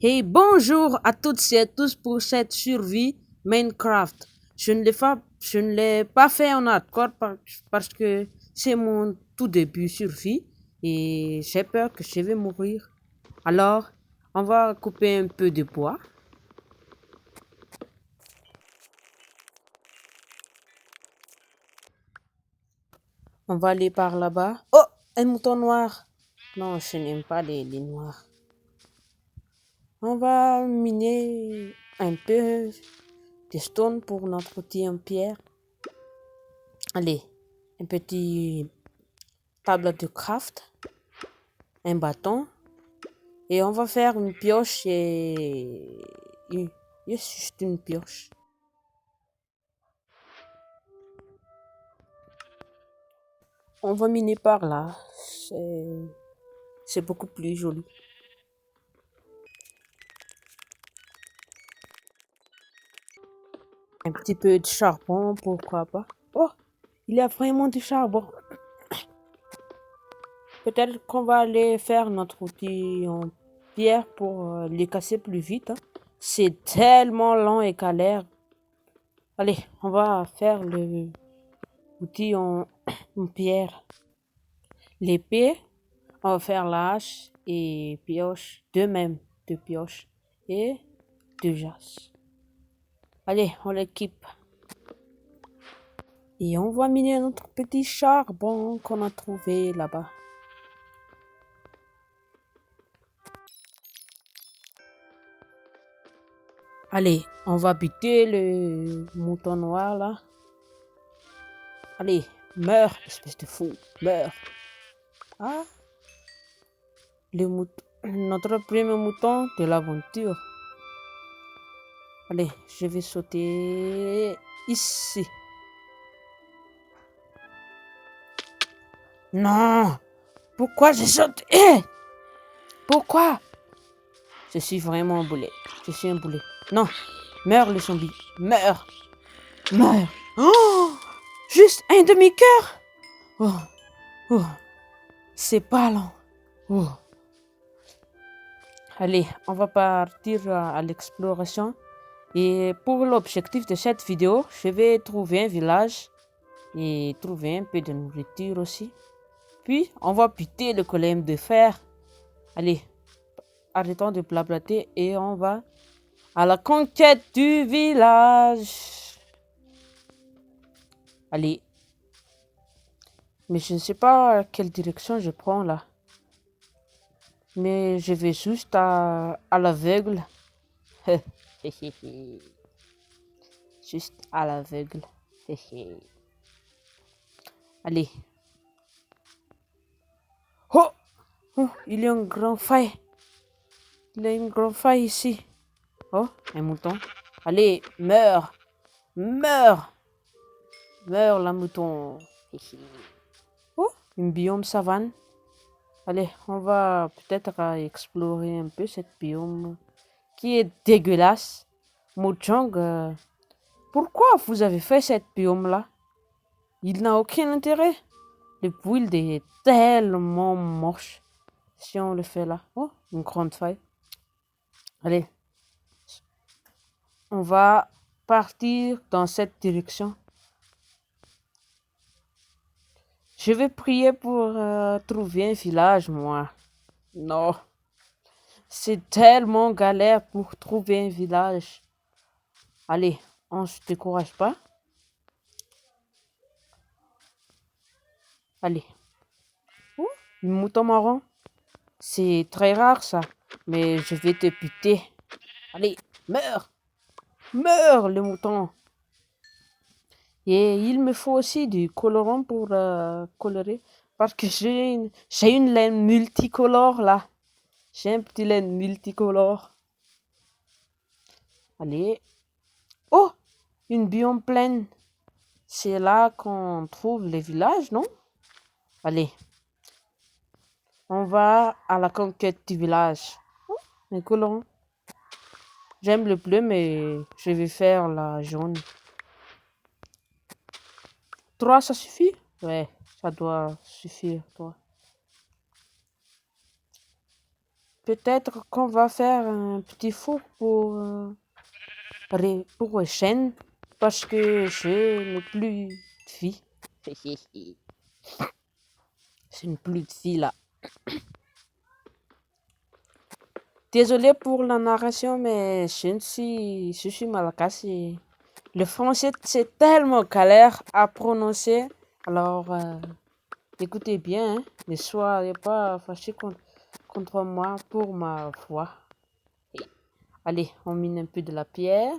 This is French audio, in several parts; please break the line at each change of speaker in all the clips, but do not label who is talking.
Hey, bonjour à toutes et à tous pour cette survie Minecraft. Je ne l'ai pas fait en hardcore parce que c'est mon tout début survie et j'ai peur que je vais mourir. Alors, on va couper un peu de bois. On va aller par là-bas. Oh, un mouton noir. Non, je n'aime pas les noirs. On va miner un peu de stone pour notre outil en pierre. Allez, un petit table de craft, un bâton, et on va faire une pioche et juste une pioche. On va miner par là. C'est c'est beaucoup plus joli. Un petit peu de charbon, pourquoi pas. Oh, il y a vraiment du charbon. Peut-être qu'on va aller faire notre outil en pierre pour les casser plus vite, hein. C'est tellement lent et galère. Allez, on va faire le outil en pierre. L'épée, on va faire la hache et pioche, deux même, deux pioches et deux jasses. Allez, on l'équipe. Et on va miner notre petit charbon qu'on a trouvé là-bas. Allez, on va buter le mouton noir là. Allez, meurs, espèce de fou, meurs. Ah, notre premier mouton de l'aventure. Allez, je vais sauter ici. Non, pourquoi j'ai sauté? Pourquoi? Je suis vraiment un boulet. Je suis un boulet. Non, meurs le zombie. Meurs. Meurs. Oh, juste un demi-cœur. Oh, oh, c'est pas long. Oh. Allez, on va partir à l'exploration. Et pour l'objectif de cette vidéo, je vais trouver un village et trouver un peu de nourriture aussi. Puis, on va buter le golem de fer. Allez, arrêtons de blablater et on va à la conquête du village. Allez. Mais je ne sais pas quelle direction je prends là. Mais je vais juste à l'aveugle. Juste à l'aveugle. Allez. Oh, oh, il y a un grand faille. Il y a une grande faille ici. Oh, un mouton. Allez, meurs. Meurs. Meurs, la mouton. Oh, une biome savane. Allez, on va peut-être explorer un peu cette biome qui est dégueulasse. Mojang, pourquoi vous avez fait cette biome-là? Il n'a aucun intérêt. Le build est tellement moche si on le fait là. Oh, une grande faille. Allez, on va partir dans cette direction. Je vais prier pour trouver un village, moi. Non, c'est tellement galère pour trouver un village. Allez, on se décourage pas. Allez. Oh, une mouton marron. C'est très rare ça. Mais je vais te buter. Allez, meurs. Meurs le mouton. Et il me faut aussi du colorant pour colorer. Parce que j'ai une laine multicolore là. J'ai un petit laine multicolore. Allez. Oh, une biome pleine. C'est là qu'on trouve les villages, non? Allez. On va à la conquête du village. Oh, un colorant. J'aime le bleu, mais je vais faire la jaune. 3, ça suffit? Ouais, ça doit suffire, toi. peut-être qu'on va faire un petit four pour chaîne parce que je n'ai plus de fille. Je n'ai plus de fille là. Désolé pour la narration, mais je suis malgache et le français c'est tellement galère à prononcer. Alors, écoutez bien, hein, ne soyez pas fâchés contre moi pour ma foi. Allez, on mine un peu de la pierre.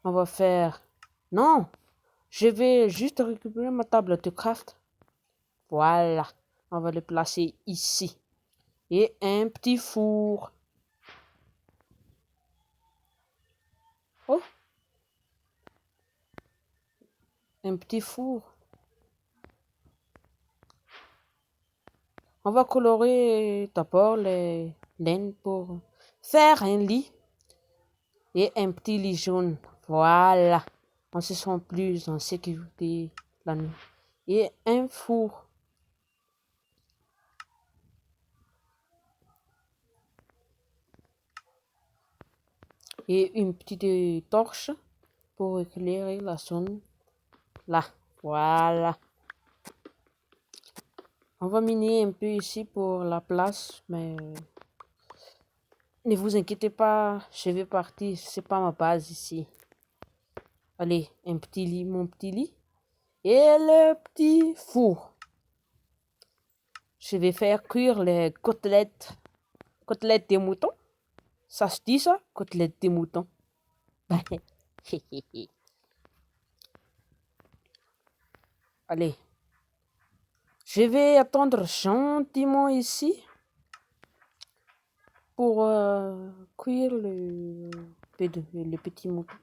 On va faire... Non, je vais juste récupérer ma table de craft. Voilà, on va le placer ici. Et un petit four. Oh, un petit four. On va colorer d'abord les laines pour faire un lit. Et un petit lit jaune. Voilà, on se sent plus en sécurité la nuit. Et un four. Et une petite torche pour éclairer la zone. Là, voilà. On va miner un peu ici pour la place, mais ne vous inquiétez pas, je vais partir, c'est pas ma base ici. Allez, un petit lit, mon petit lit. Et le petit four. Je vais faire cuire les côtelettes. Côtelettes de mouton. Ça se dit ça? Côtelettes de mouton. Allez. Je vais attendre gentiment ici pour cuire le petit mouton.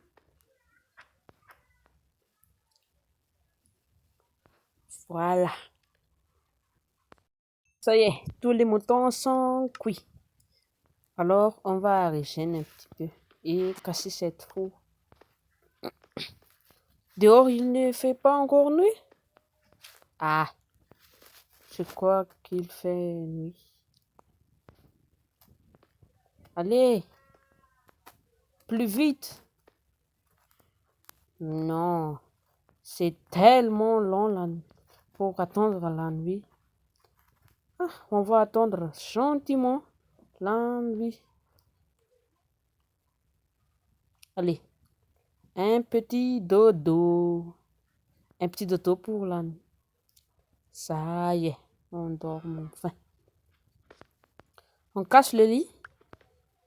Voilà. Ça y est, tous les moutons sont cuits. Alors, on va régénérer un petit peu et casser cette four. Dehors, il ne fait pas encore nuit? Ah, je crois qu'il fait nuit. Allez, plus vite. Non, c'est tellement long là, pour attendre la nuit. Ah, on va attendre gentiment la nuit. Allez, un petit dodo. Un petit dodo pour la nuit. Ça y est, on dort enfin. On casse le lit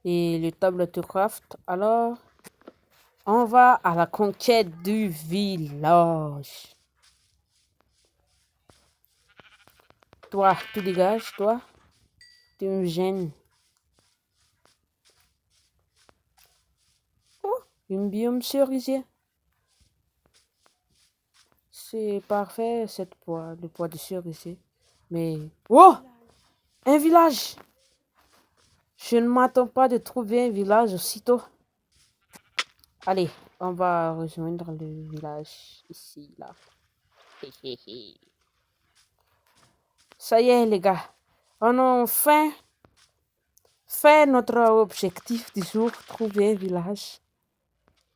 et le table de craft. Alors, on va à la conquête du village. Toi, tu dégages, toi. Tu me gênes. Oh, une biome cerisier. C'est parfait, le poids de cerisier. Mais... Oh! Un village! Je ne m'attends pas de trouver un village aussitôt. Allez, on va rejoindre le village ici, là. Ça y est, les gars. On a enfin fait notre objectif du jour, trouver un village.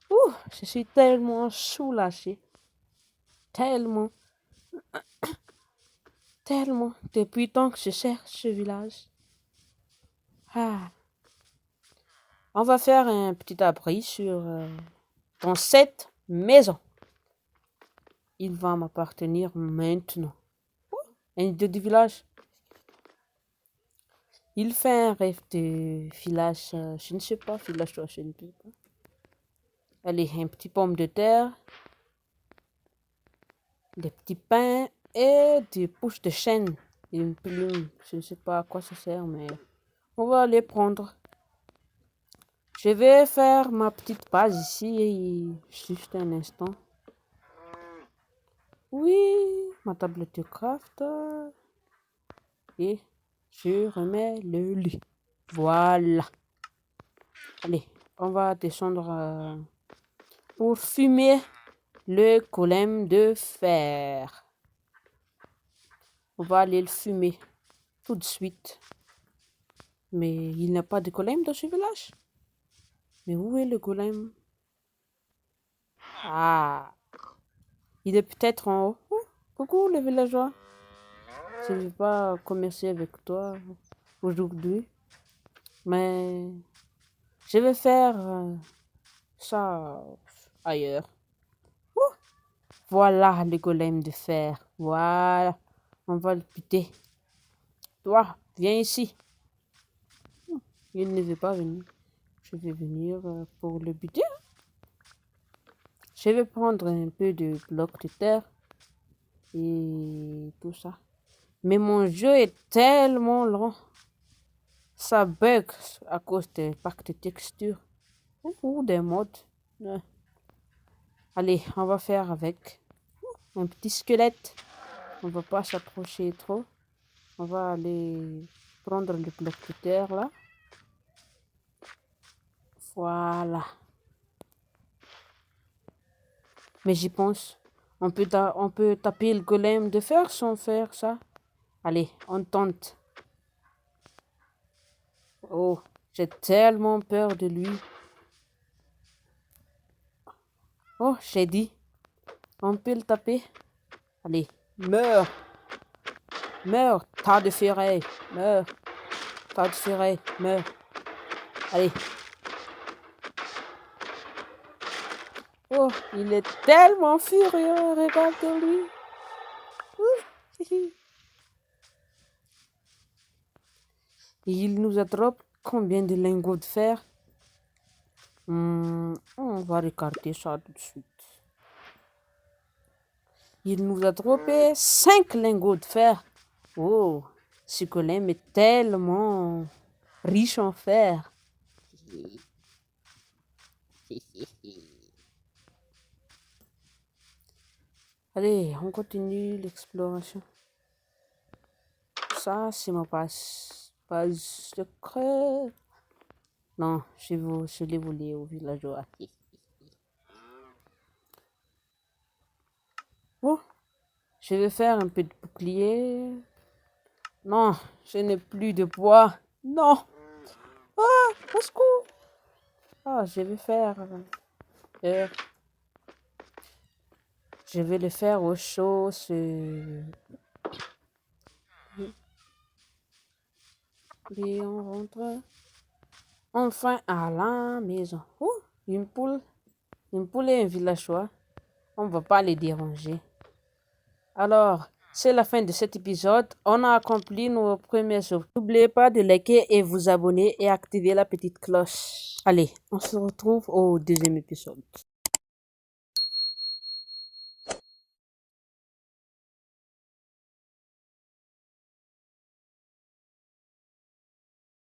Ouh, je suis tellement soulagée. Tellement. Tellement. Depuis tant que je cherche ce village. Ah. On va faire un petit abri dans cette maison. Il va m'appartenir maintenant. Un idée du village. Il fait un rêve de village, je ne sais pas, village de je ne sais pas. Allez, un petit pomme de terre, des petits pains et des pousses de chêne. Et une plume, je ne sais pas à quoi ça sert, mais on va les prendre. Je vais faire ma petite base ici, juste un instant. Oui, ma tablette de craft. Et je remets le lit. Voilà. Allez, on va descendre pour fumer le golem de fer. On va aller le fumer. tout de suite. Mais il n'y a pas de golem dans ce village. Mais où est le golem? Ah, il est peut-être en haut. Oh, coucou les villageois. Je ne vais pas commercer avec toi aujourd'hui. Mais je vais faire ça ailleurs. Ouh, voilà le golem de fer. Voilà. On va le buter. Toi, viens ici. Il ne veut pas venir. Je vais venir pour le buter. Je vais prendre un peu de blocs de terre et tout ça. Mais mon jeu est tellement lent. Ça bug à cause des packs de textures ou des modes. Ouais. Allez, on va faire avec un petit squelette. On va pas s'approcher trop. On va aller prendre le bloc de terre là. Voilà. Mais j'y pense. On peut taper le golem de fer sans faire ça. Allez, on tente. Oh, j'ai tellement peur de lui. Oh, j'ai dit. On peut le taper. Allez, meurs. Meurs, tas de ferraille. Meurs. Tas de ferraille. Meurs. Allez. Oh, il est tellement furieux. Regarde-lui. Et il nous attrape combien de lingots de fer? On va regarder ça tout de suite. Il nous a droppé 5 lingots de fer. Oh, ce golem est tellement riche en fer. Allez, on continue l'exploration. Ça, c'est ma passe secrète. Non, je l'ai volé au villageois. Oh, je vais faire un peu de bouclier. Non, je n'ai plus de bois. Non. Ah, au secours. Ah, je vais faire... je vais le faire au chaud. Et on rentre enfin à la maison. Oh, une poule. Une poule et un villageois. On ne va pas les déranger. Alors, c'est la fin de cet épisode. On a accompli nos premiers œuvres. N'oubliez pas de liker et vous abonner et activer la petite cloche. Allez, on se retrouve au deuxième épisode.